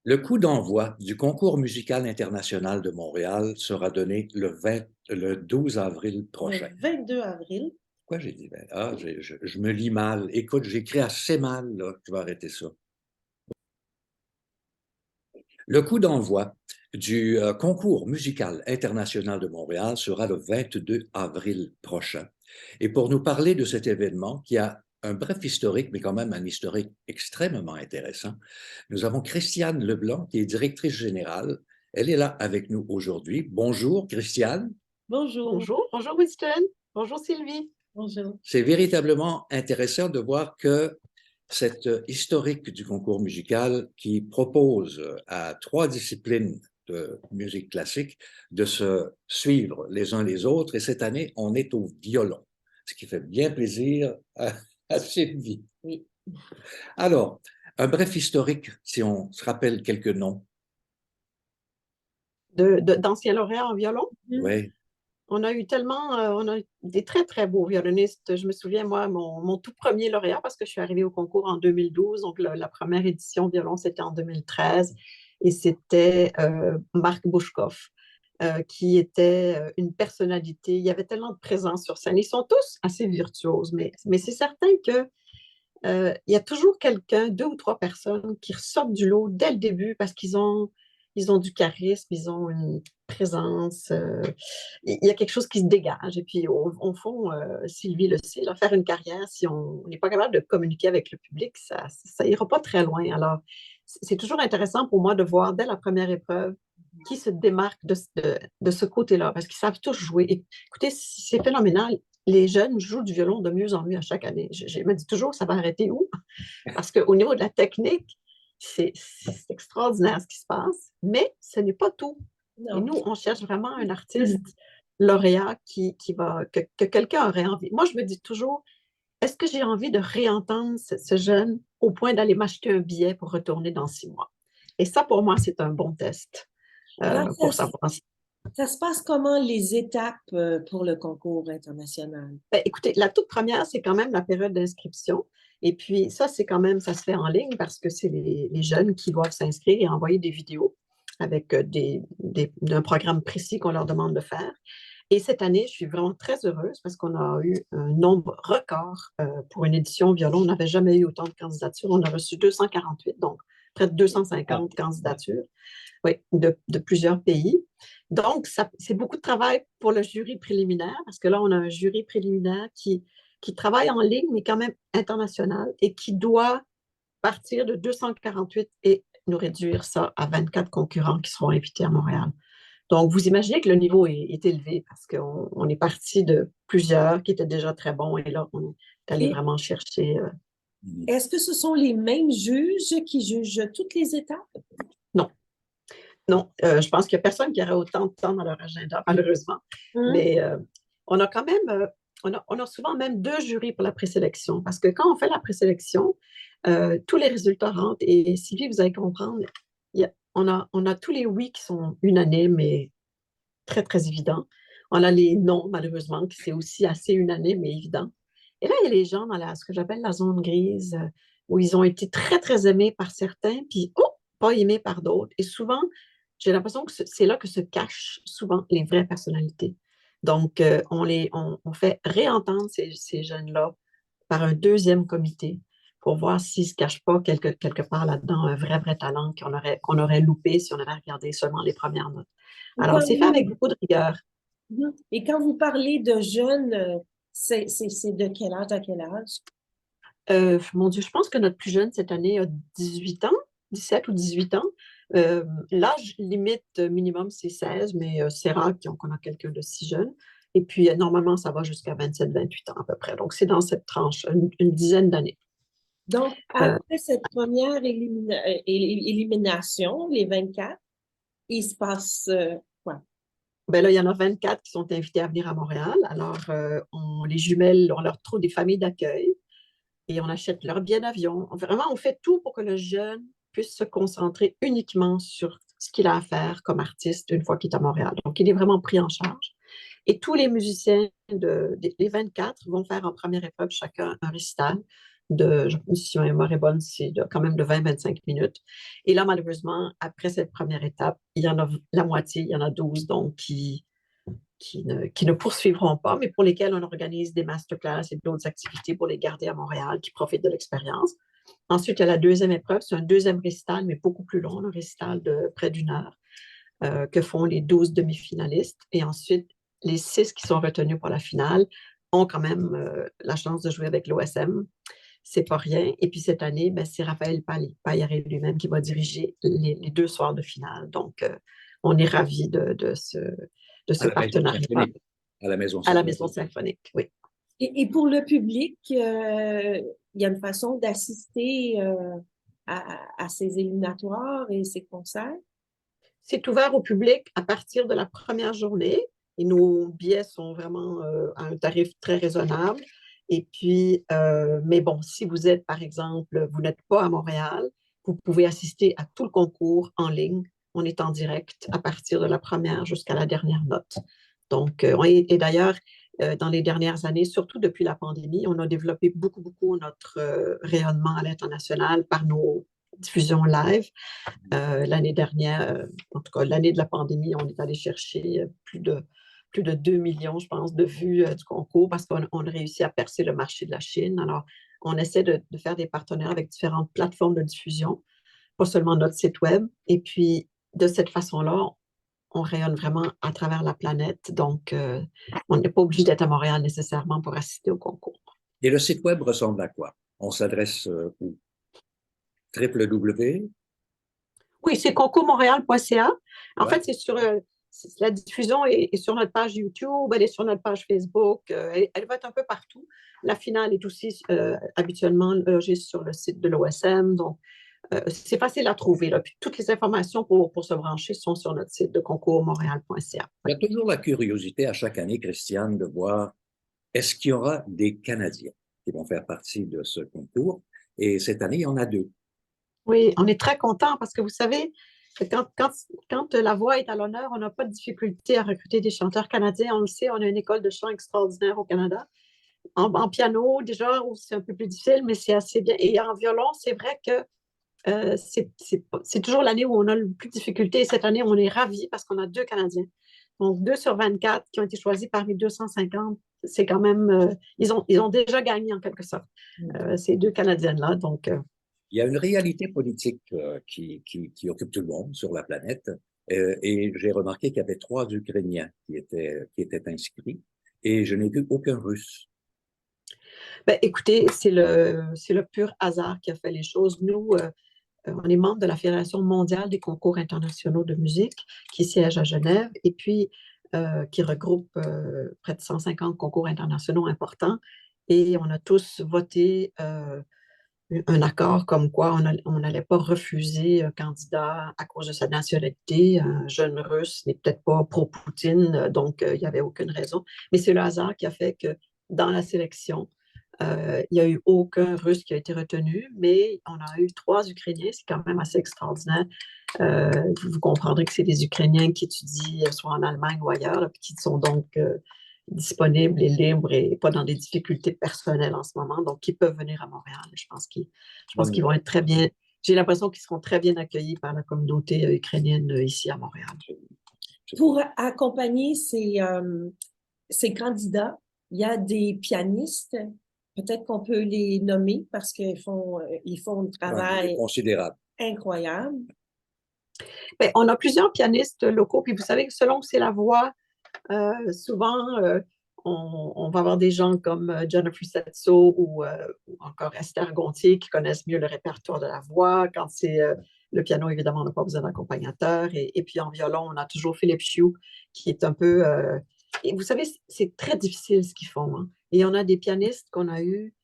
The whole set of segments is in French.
Le coup d'envoi du concours musical international de Montréal sera donné le 12 avril prochain. Le 22 avril. Pourquoi j'ai dit 20? Ah, je me lis mal. Écoute, j'écris assez mal, là. Je vais arrêter ça. Le coup d'envoi du concours musical international de Montréal sera le 22 avril prochain. Et pour nous parler de cet événement qui a un bref historique, mais quand même un historique extrêmement intéressant, nous avons Christiane Leblanc, qui est directrice générale. Elle est là avec nous aujourd'hui. Bonjour, Christiane. Bonjour. Bonjour, bonjour Winston, bonjour Sylvie. Bonjour. C'est véritablement intéressant de voir que cette historique du concours musical qui propose à 3 disciplines de musique classique de se suivre les uns les autres. Et cette année, on est au violon, ce qui fait bien plaisir à Sylvie. Oui. Alors, un bref historique, si on se rappelle quelques noms. D'anciens lauréats en violon. Oui. On a eu on a eu des très, très beaux violonistes. Je me souviens, moi, mon tout premier lauréat, parce que je suis arrivée au concours en 2012, donc la première édition violon, c'était en 2013, et c'était Marc Bouchkov, qui était une personnalité. Il y avait tellement de présence sur scène. Ils sont tous assez virtuoses, mais c'est certain que il y a toujours quelqu'un, deux ou trois personnes qui ressortent du lot dès le début parce ils ont du charisme, ils ont une présence, il y a quelque chose qui se dégage. Et puis, au fond, Sylvie le sait, là, faire une carrière, si on n'est pas capable de communiquer avec le public, ça ira pas très loin. Alors, c'est toujours intéressant pour moi de voir dès la première épreuve qui se démarque de ce côté-là, parce qu'ils savent tous jouer. Et, écoutez, c'est phénoménal. Les jeunes jouent du violon de mieux en mieux à chaque année. Je me dis toujours, ça va arrêter où? Parce qu'au niveau de la technique, c'est extraordinaire ce qui se passe, mais ce n'est pas tout. Non. Et nous, on cherche vraiment un artiste lauréat que quelqu'un aurait envie. Moi, je me dis toujours, est-ce que j'ai envie de réentendre ce jeune au point d'aller m'acheter un billet pour retourner dans 6 mois? Et ça, pour moi, c'est un bon test Alors, pour savoir. ça se passe comment les étapes pour le concours international? Ben, écoutez, la toute première, c'est quand même la période d'inscription. Et puis, ça, c'est quand même, ça se fait en ligne parce que c'est les jeunes qui doivent s'inscrire et envoyer des vidéos avec d'un programme précis qu'on leur demande de faire. Et cette année, je suis vraiment très heureuse parce qu'on a eu un nombre record pour une édition violon. On n'avait jamais eu autant de candidatures. On a reçu 248, donc près de 250 candidatures, oui, de plusieurs pays. Donc, c'est beaucoup de travail pour le jury préliminaire parce que là, on a un jury préliminaire qui travaille en ligne, mais quand même international et qui doit partir de 248 et nous réduire ça à 24 concurrents qui seront invités à Montréal. Donc, vous imaginez que le niveau est élevé parce qu'on est parti de plusieurs qui étaient déjà très bons et là, on est allé vraiment chercher. Est-ce que ce sont les mêmes juges qui jugent toutes les étapes? Non. Non, je pense qu'il n'y a personne qui aurait autant de temps dans leur agenda, malheureusement. Mais on a quand même, on a souvent même 2 jurys pour la présélection parce que quand on fait la présélection, tous les résultats rentrent et Sylvie, vous allez comprendre, on a tous les oui qui sont unanimes et très, très évidents. On a les non, malheureusement, qui c'est aussi assez unanime et évident. Et là, il y a les gens dans ce que j'appelle la zone grise, où ils ont été très, très aimés par certains, puis pas aimés par d'autres. Et souvent, j'ai l'impression que c'est là que se cachent souvent les vraies personnalités. Donc, on fait réentendre ces jeunes-là par un deuxième comité pour voir s'ils ne se cachent pas quelque part là-dedans un vrai, vrai talent qu'on aurait loupé si on avait regardé seulement les premières notes. Alors, c'est fait avec beaucoup de rigueur. Et quand vous parlez de jeunes, c'est de quel âge à quel âge? Mon Dieu, je pense que notre plus jeune cette année a 18 ans, 17 ou 18 ans. L'âge limite minimum, c'est 16, mais c'est rare qu'on a quelqu'un de si jeune. Et puis, normalement, ça va jusqu'à 27, 28 ans à peu près. Donc, c'est dans cette tranche, une dizaine d'années. Donc, après cette première élimination, les 24, il se passe quoi? Ben là, il y en a 24 qui sont invités à venir à Montréal. Alors, on les jumelle, on leur trouve des familles d'accueil et on achète leur billet d'avion. Vraiment, on fait tout pour que le jeune puisse se concentrer uniquement sur ce qu'il a à faire comme artiste une fois qu'il est à Montréal. Donc, il est vraiment pris en charge. Et tous les musiciens, les 24, vont faire en première épreuve chacun un récital. si ma mémoire est bonne, c'est quand même de 20-25 minutes. Et là, malheureusement, après cette première étape, il y en a la moitié, il y en a 12 donc, qui ne poursuivront pas, mais pour lesquels on organise des masterclass et d'autres activités pour les garder à Montréal, qui profitent de l'expérience. Ensuite, il y a la deuxième épreuve, c'est un deuxième récital, mais beaucoup plus long, un récital de près d'une heure, que font les 12 demi-finalistes. Et ensuite, les 6 qui sont retenus pour la finale ont quand même la chance de jouer avec l'OSM. C'est pas rien. Et puis cette année, ben, c'est Raphaël Paillaré lui-même qui va diriger les 2 soirs de finale. Donc, on est ravis de ce partenariat À la Maison à la Symphonique. Maison Symphonique. Oui. Et pour le public, il y a une façon d'assister à ces éliminatoires et ces concerts? C'est ouvert au public à partir de la première journée et nos billets sont vraiment à un tarif très raisonnable. Et puis, mais bon, si vous êtes, par exemple, vous n'êtes pas à Montréal, vous pouvez assister à tout le concours en ligne. On est en direct à partir de la première jusqu'à la dernière note. Donc, et d'ailleurs, dans les dernières années, surtout depuis la pandémie, on a développé beaucoup notre rayonnement à l'international par nos diffusions live. L'année dernière, en tout cas l'année de la pandémie, on est allé chercher plus de 2 millions, je pense, de vues du concours parce qu'on a réussi à percer le marché de la Chine. Alors, on essaie de faire des partenaires avec différentes plateformes de diffusion, pas seulement notre site web. Et puis, de cette façon-là, on rayonne vraiment à travers la planète. Donc, on n'est pas obligé d'être à Montréal nécessairement pour assister au concours. Et le site web ressemble à quoi? On s'adresse où? www. Oui, c'est concourmontréal.ca. En Ouais. fait, la diffusion est sur notre page YouTube, elle est sur notre page Facebook, elle va être un peu partout. La finale est aussi habituellement logée sur le site de l'OSM, donc c'est facile à trouver, là. Puis toutes les informations pour se brancher sont sur notre site de concourmontréal.ca. Il y a toujours la curiosité à chaque année, Christiane, de voir est-ce qu'il y aura des Canadiens qui vont faire partie de ce concours? Et cette année, il y en a 2. Oui, on est très content parce que vous savez, quand la voix est à l'honneur, on n'a pas de difficulté à recruter des chanteurs canadiens. On le sait, on a une école de chant extraordinaire au Canada. En piano, déjà, c'est un peu plus difficile, mais c'est assez bien. Et en violon, c'est vrai que c'est toujours l'année où on a le plus de difficultés. Et cette année, on est ravis parce qu'on a 2 Canadiens. Donc, 2 sur 24 qui ont été choisis parmi 250. C'est quand même, ils ont déjà gagné en quelque sorte, ces 2 Canadiennes-là. Donc, Il y a une réalité politique qui occupe tout le monde sur la planète. Et j'ai remarqué qu'il y avait 3 Ukrainiens qui étaient inscrits et je n'ai vu aucun Russe. ben, écoutez, c'est le pur hasard qui a fait les choses. Nous, on est membre de la Fédération mondiale des concours internationaux de musique qui siège à Genève et puis qui regroupe près de 150 concours internationaux importants. Et on a tous voté un accord comme quoi on n'allait pas refuser un candidat à cause de sa nationalité. Un jeune russe n'est peut-être pas pro-Poutine, donc il n'y avait aucune raison. Mais c'est le hasard qui a fait que dans la sélection, il n'y a eu aucun Russe qui a été retenu, mais on a eu 3 Ukrainiens, c'est quand même assez extraordinaire. Vous comprendrez que c'est des Ukrainiens qui étudient soit en Allemagne ou ailleurs, là, puis qui sont donc disponibles et libres et pas dans des difficultés personnelles en ce moment, donc qui peuvent venir à Montréal. Je pense qu'ils vont être très bien. J'ai l'impression qu'ils seront très bien accueillis par la communauté ukrainienne ici à Montréal. Pour accompagner ces candidats, il y a des pianistes. Peut-être qu'on peut les nommer parce qu'ils font un travail considérable. Incroyable. Bien, on a plusieurs pianistes locaux, puis vous savez que selon que c'est la voix, souvent on va avoir des gens comme Jennifer Setso ou encore Esther Gontier qui connaissent mieux le répertoire de la voix. Quand c'est le piano, évidemment, on n'a pas besoin d'accompagnateur. Et puis en violon, on a toujours Philippe Chiou qui est un peu... et vous savez, c'est très difficile ce qu'ils font, hein. Et on a des pianistes qu'on a eus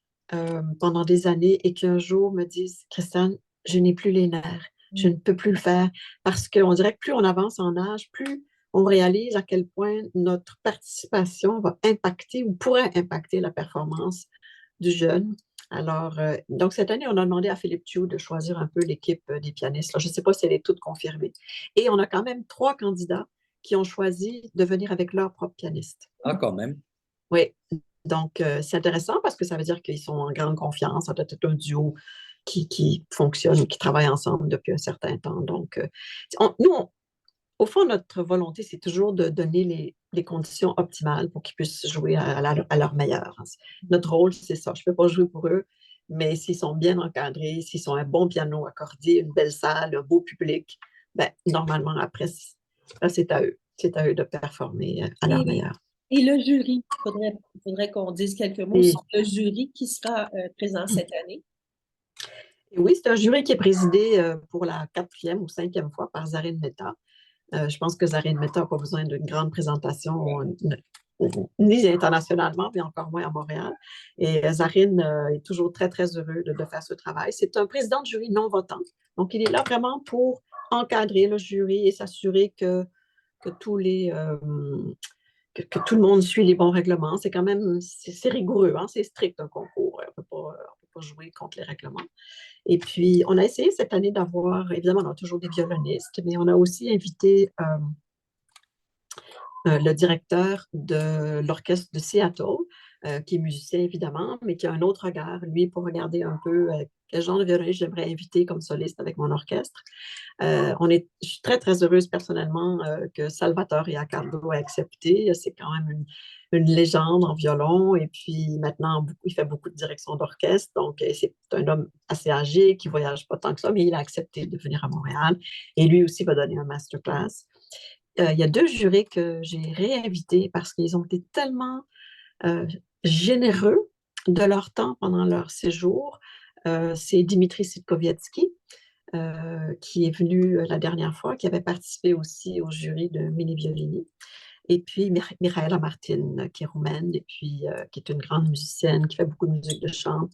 pendant des années et qui un jour me disent, Christiane, je n'ai plus les nerfs, je ne peux plus le faire parce qu'on dirait que plus on avance en âge, plus on réalise à quel point notre participation va impacter ou pourrait impacter la performance du jeune. Alors, donc cette année, on a demandé à Philippe Chiou de choisir un peu l'équipe des pianistes. Là, je ne sais pas si elle est toute confirmée. Et on a quand même 3 candidats qui ont choisi de venir avec leur propre pianiste. Ah, quand même. Oui. Donc, c'est intéressant parce que ça veut dire qu'ils sont en grande confiance, ça doit être un duo qui fonctionne ou qui travaille ensemble depuis un certain temps. Donc, au fond, notre volonté, c'est toujours de donner les conditions optimales pour qu'ils puissent jouer à leur meilleur. Notre rôle, c'est ça. Je ne peux pas jouer pour eux, mais s'ils sont bien encadrés, s'ils sont un bon piano accordé, une belle salle, un beau public, ben, normalement, après, c'est à eux. C'est à eux de performer à leur Et, meilleur. et le jury, faudrait qu'on dise quelques mots Et, sur le jury qui sera présent cette année. et oui, c'est un jury qui est présidé pour la 4e ou 5e fois par Zarine Mehta. Je pense que Zarine Mehta n'a pas besoin d'une grande présentation, ni internationalement, mais encore moins à Montréal. Et Zarine est toujours très, très heureux de faire ce travail. C'est un président de jury non votant. Donc, il est là vraiment pour encadrer le jury et s'assurer que tous les, que tout le monde suit les bons règlements. C'est quand même, c'est rigoureux, hein? C'est strict un concours. On ne peut pas jouer contre les règlements. Et puis, on a essayé cette année d'avoir, évidemment, on a toujours des violonistes, mais on a aussi invité le directeur de l'orchestre de Seattle, qui est musicien évidemment, mais qui a un autre regard, lui, pour regarder un peu quel genre de violoniste j'aimerais inviter comme soliste avec mon orchestre. Je suis très, très heureuse personnellement que Salvatore Iacardo ait accepté. C'est quand même une légende en violon. Et puis maintenant, il fait beaucoup de direction d'orchestre. Donc, c'est un homme assez âgé qui ne voyage pas tant que ça, mais il a accepté de venir à Montréal. Et lui aussi va donner un masterclass. Il y a 2 jurés que j'ai réinvités parce qu'ils ont été tellement généreux de leur temps pendant leur séjour. C'est Dimitri Sitkowiecki, qui est venu la dernière fois, qui avait participé aussi au jury de Mini Violini. Et puis Mihaela Martin, qui est roumaine et puis qui est une grande musicienne, qui fait beaucoup de musique de chambre.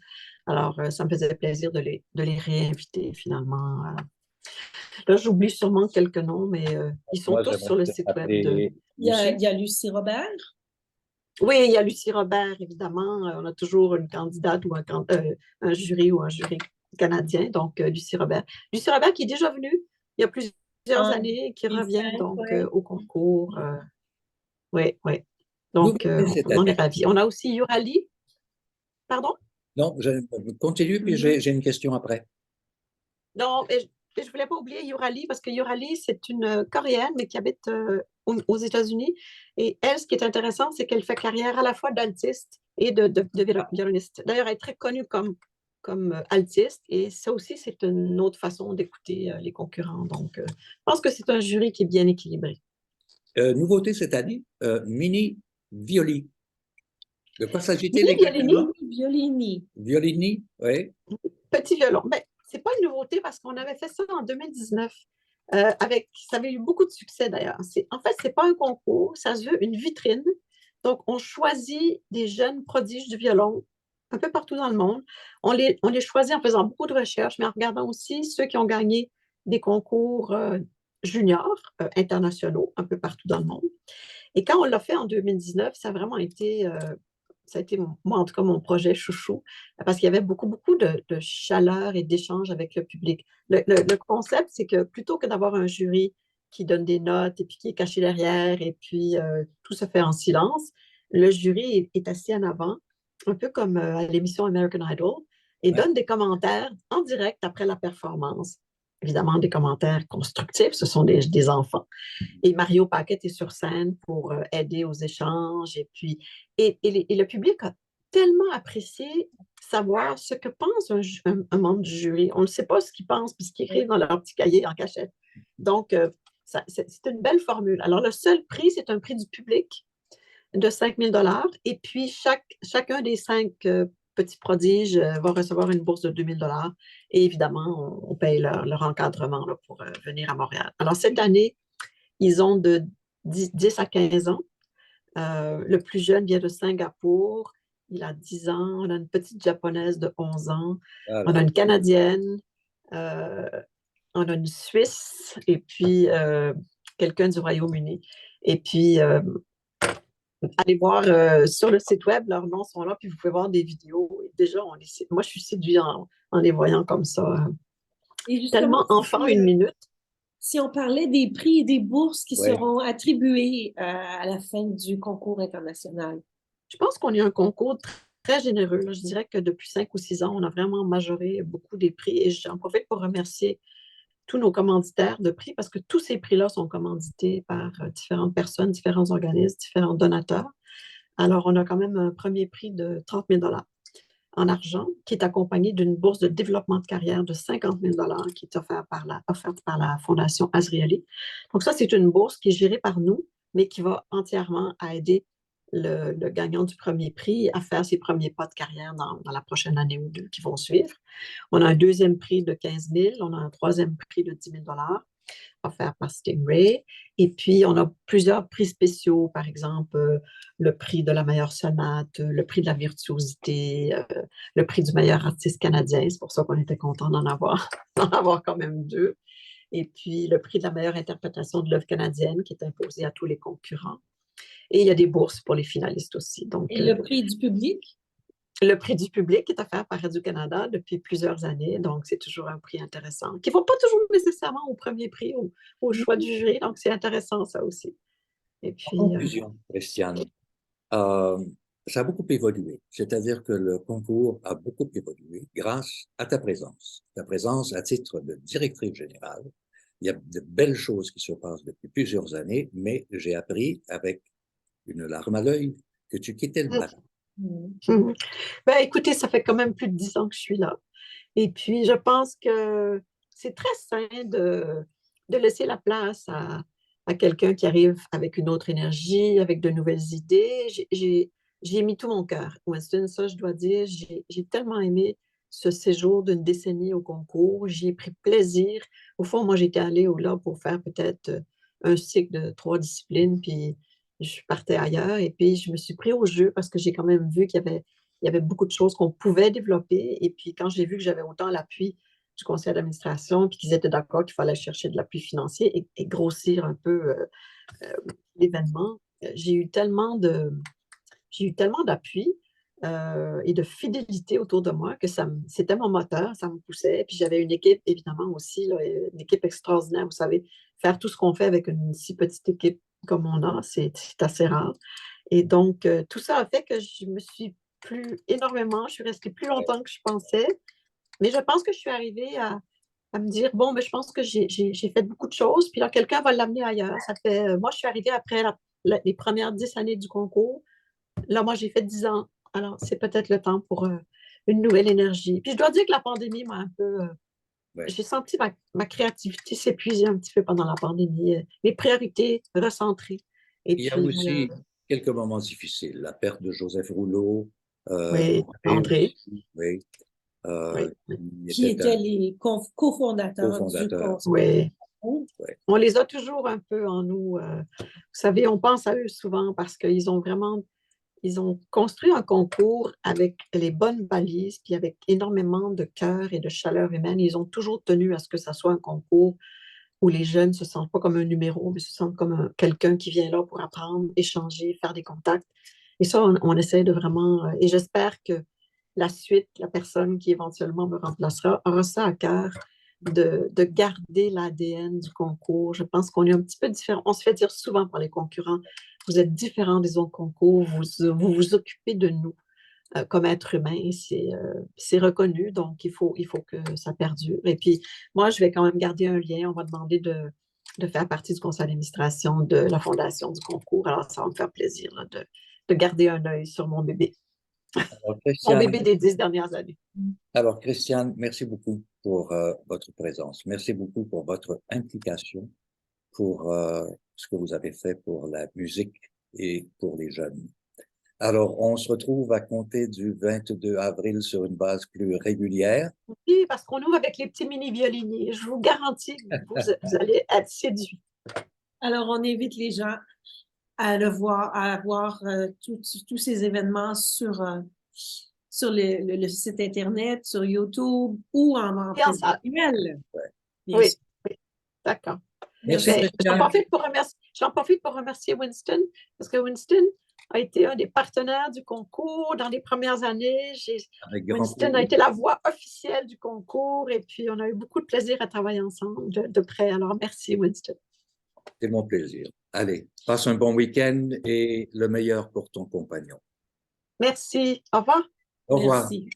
Alors, ça me faisait plaisir de les réinviter finalement. Là, j'oublie sûrement quelques noms, mais ils sont Moi, tous sur j'aimerais le bien site web de... appeler Lucie. Il y a Lucie Robert. Oui, il y a Lucie Robert, évidemment. On a toujours une candidate ou un jury ou un jury canadien, donc Lucie Robert. Lucie Robert qui est déjà venue il y a plusieurs En années, qui revient 2005, donc ouais. au concours. Oui, oui. Donc, Nouveauté cette on en année. est ravis. On a aussi Yurali. Pardon? Non, je continue, puis j'ai une question après. Non, je ne voulais pas oublier Yurali parce que Yurali, c'est une Coréenne, mais qui habite aux États-Unis. Et elle, ce qui est intéressant, c'est qu'elle fait carrière à la fois d'altiste et de violoniste. D'ailleurs, elle est très connue comme altiste. Et ça aussi, c'est une autre façon d'écouter les concurrents. Donc, je pense que c'est un jury qui est bien équilibré. Nouveauté cette année, Mini Violi. De quoi s'agit-il Mini Violini, exactement? Violini. Violini, oui. petit violon. Mais ce n'est pas une nouveauté parce qu'on avait fait ça en 2019. Ça avait eu beaucoup de succès d'ailleurs. En fait, ce n'est pas un concours, ça se veut une vitrine. Donc, on choisit des jeunes prodiges du violon un peu partout dans le monde. On les choisit en faisant beaucoup de recherches, mais en regardant aussi ceux qui ont gagné des concours juniors internationaux un peu partout dans le monde. Et quand on l'a fait en 2019, ça a été, moi en tout cas, mon projet chouchou, parce qu'il y avait beaucoup, beaucoup de chaleur et d'échange avec le public. Le concept, c'est que plutôt que d'avoir un jury qui donne des notes et puis qui est caché derrière et puis tout se fait en silence, le jury est assis en avant, un peu comme à l'émission American Idol, et Ouais. donne des commentaires en direct après la performance. Évidemment, des commentaires constructifs, ce sont des enfants. Et Mario Paquette est sur scène pour aider aux échanges. Et le public a tellement apprécié savoir ce que pense un membre du jury. On ne sait pas ce qu'ils pensent puis ce qu'ils écrivent dans leur petit cahier en cachette. Donc, c'est une belle formule. Alors, le seul prix, c'est un prix du public de 5 000 et puis chacun des 5 petits prodiges va recevoir une bourse de 2 000 et évidemment, on paye leur encadrement là, pour venir à Montréal. Alors, cette année, ils ont de 10 à 15 ans. Le plus jeune vient de Singapour. Il a 10 ans. On a une petite japonaise de 11 ans. On a Voilà. une Canadienne. Euh, on a une Suisse. Et puis, quelqu'un du Royaume-Uni. Et puis, allez voir sur le site web, leurs noms sont là. Puis, vous pouvez voir des vidéos. Et déjà, moi, je suis séduite en les voyant comme ça. Et justement, Tellement enfant, une minute. si on parlait des prix et des bourses qui Ouais. seront attribués à la fin du concours international. Je pense qu'on est un concours très généreux, là. Je dirais que depuis 5 ou 6 ans, on a vraiment majoré beaucoup des prix et j'en profite pour remercier tous nos commanditaires de prix parce que tous ces prix-là sont commandités par différentes personnes, différents organismes, différents donateurs. Alors, on a quand même un premier prix de 30 000 en argent qui est accompagné d'une bourse de développement de carrière de 50 000 qui est offerte par la Fondation Azrieli. Donc, ça, c'est une bourse qui est gérée par nous, mais qui va entièrement aider le gagnant du premier prix à faire ses premiers pas de carrière dans la prochaine année ou deux qui vont suivre. On a un deuxième prix de 15 000, on a un troisième prix de 10 000 offert par Stingray. Et puis, on a plusieurs prix spéciaux, par exemple, le prix de la meilleure sonate, le prix de la virtuosité, le prix du meilleur artiste canadien. C'est pour ça qu'on était content d'en avoir quand même 2. Et puis, le prix de la meilleure interprétation de l'œuvre canadienne qui est imposé à tous les concurrents. Et il y a des bourses pour les finalistes aussi. Donc, et le prix du public? le prix du public est offert par Radio-Canada depuis plusieurs années, donc c'est toujours un prix intéressant, qui ne va pas toujours nécessairement au premier prix, au choix du jury, donc c'est intéressant ça aussi. Et puis, En conclusion, Christiane, ça a beaucoup évolué, c'est-à-dire que le concours a beaucoup évolué grâce à ta présence à titre de directrice générale. Il y a de belles choses qui se passent depuis plusieurs années, mais j'ai appris avec une larme à l'œil que tu quittais le bateau. Ben, écoutez, ça fait quand même plus de 10 ans que je suis là. Et puis, je pense que c'est très sain de laisser la place à quelqu'un qui arrive avec une autre énergie, avec de nouvelles idées. J'ai mis tout mon cœur. Winston, ça, je dois dire, j'ai tellement aimé ce séjour d'une décennie au concours. J'y ai pris plaisir. Au fond, moi, j'étais allée là pour faire peut-être un cycle de 3 disciplines, puis je partais ailleurs. Et puis, je me suis pris au jeu parce que j'ai quand même vu qu'il y avait beaucoup de choses qu'on pouvait développer. Et puis, quand j'ai vu que j'avais autant l'appui du conseil d'administration, puis qu'ils étaient d'accord qu'il fallait chercher de l'appui financier et grossir un peu euh, l'événement, j'ai eu tellement d'appui et de fidélité autour de moi que c'était mon moteur, ça me poussait. Puis j'avais une équipe, évidemment aussi, là, une équipe extraordinaire. Vous savez, faire tout ce qu'on fait avec une si petite équipe comme on a, c'est assez rare. Et donc, tout ça a fait que je me suis énormément, je suis restée plus longtemps que je pensais, mais je pense que je suis arrivée à me dire, bon, mais je pense que j'ai fait beaucoup de choses, puis là, quelqu'un va l'amener ailleurs. Moi, je suis arrivée après les premières 10 années du concours. Là, moi, j'ai fait 10 ans. Alors, c'est peut-être le temps pour une nouvelle énergie. Puis je dois dire que la pandémie m'a un peu... Ouais. j'ai senti ma créativité s'épuiser un petit peu pendant la pandémie. Les priorités recentrées. Et Il y a puis, aussi quelques moments difficiles, la perte de Joseph Rouleau, oui, André. aussi, oui, Oui, il Qui était un étaient les cofondateurs du cofondateur. conseil. oui. Ouais. On les a toujours un peu en nous. Vous savez, on pense à eux souvent parce qu'ils ont vraiment ils ont construit un concours avec les bonnes balises, puis avec énormément de cœur et de chaleur humaine. Ils ont toujours tenu à ce que ça soit un concours où les jeunes ne se sentent pas comme un numéro, mais se sentent comme quelqu'un qui vient là pour apprendre, échanger, faire des contacts. Et ça, on essaie de vraiment... et j'espère que la suite, la personne qui éventuellement me remplacera, aura ça à cœur de garder l'ADN du concours. Je pense qu'on est un petit peu différent. On se fait dire souvent par les concurrents, vous êtes différents des autres concours, vous occupez de nous comme êtres humains, c'est reconnu, donc il faut que ça perdure. Et puis, moi, je vais quand même garder un lien. On va demander de faire partie du conseil d'administration de la fondation du concours. Alors, ça va me faire plaisir là, de garder un œil sur mon bébé. Mon bébé des 10 dernières années. Alors, Christiane, merci beaucoup pour votre présence. Merci beaucoup pour votre implication, pour ce que vous avez fait pour la musique et pour les jeunes. Alors, on se retrouve à compter du 22 avril sur une base plus régulière. Oui, parce qu'on ouvre avec les petits mini-violiniers. Je vous garantis que vous allez être séduits. Alors, on invite les gens à le voir, à voir tous ces événements sur le site Internet, sur YouTube ou en Et en salle. présentiel. Bien Oui, sûr. oui, d'accord. Merci, Ben, Christiane. j'en profite pour remercier Winston, parce que Winston a été un des partenaires du concours dans les premières années. Avec grand Winston a plaisir. été la voix officielle du concours et puis on a eu beaucoup de plaisir à travailler ensemble de près. Alors, merci Winston. C'est mon plaisir. Allez, passe un bon week-end et le meilleur pour ton compagnon. Merci. Au revoir. Au revoir. Merci.